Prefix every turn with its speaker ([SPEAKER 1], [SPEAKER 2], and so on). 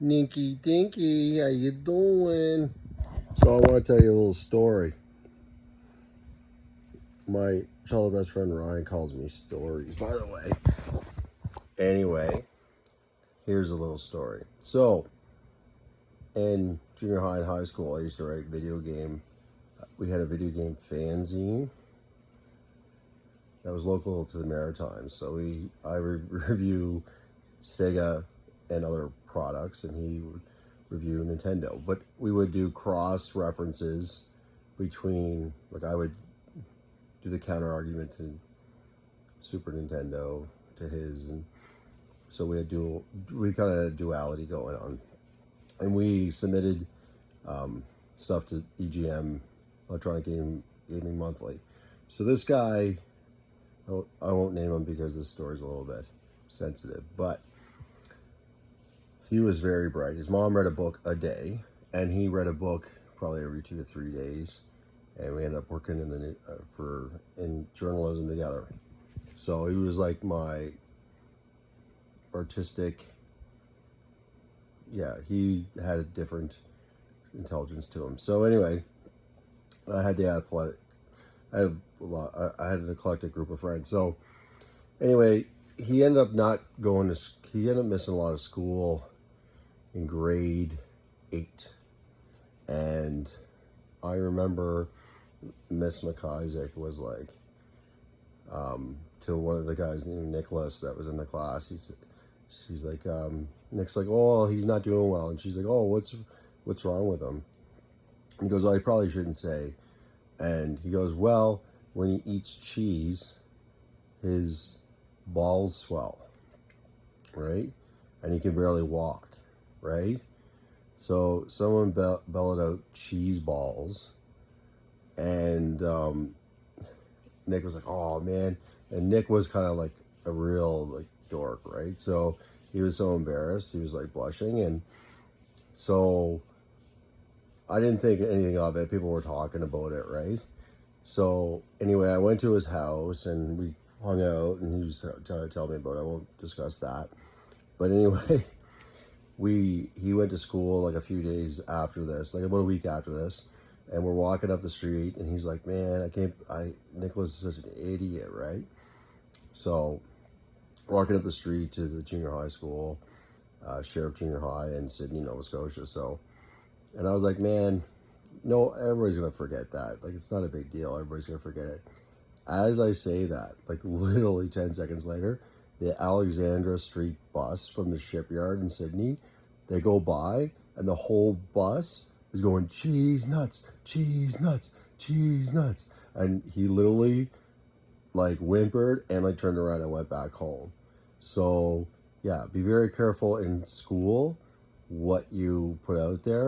[SPEAKER 1] Ninky Dinky, how you doing? So I want to tell you a little story. My childhood best friend Ryan calls me stories, by the way. Anyway, here's a little story. So, in junior high and high school, I used to write video game. We had a video game fanzine that was local to the Maritimes. So I review Sega and other products, and he would review Nintendo. But we would do cross references between, like, I would do the counter argument to Super Nintendo to his, and so we kind of had duality going on, and we submitted stuff to EGM, Electronic Gaming Monthly. So this guy, I won't name him because this story's a little bit sensitive, but he was very bright. His mom read a book a day, and he read a book probably every 2 to 3 days. And we ended up working in journalism together. So he was like my artistic. Yeah, he had a different intelligence to him. So anyway, I had the athletic. I had an eclectic group of friends. So anyway, he ended up not going to. He ended up missing a lot of school in grade 8, and I remember Miss McIsaac was like, to one of the guys named Nicholas that was in the class. She's like, Nick's like, oh, he's not doing well, and she's like, oh, what's wrong with him? And he goes, oh, I probably shouldn't say. And he goes, well, when he eats cheese, his balls swell, right? And he can barely walk, right? So someone bellowed out cheese balls. And Nick was like, oh, man. And Nick was kind of like a real like dork, right? So he was so embarrassed. He was like blushing. And so I didn't think anything of it. People were talking about it, right? So anyway, I went to his house and we hung out, and he was trying to tell me about it. I won't discuss that. But anyway, he went to school like a few days after this, like about a week after this. And we're walking up the street, and he's like, man, Nicholas is such an idiot, right? So, walking up the street to the junior high school, Sheriff Junior High in Sydney, Nova Scotia. So, and I was like, man, no, everybody's going to forget that. Like, it's not a big deal. Everybody's going to forget it. As I say that, like literally 10 seconds later, the Alexandra Street bus from the shipyard in Sydney, they go by, and the whole bus is going, cheese nuts, cheese nuts, cheese nuts. And he literally like whimpered and like turned around and went back home. So yeah, be very careful in school what you put out there.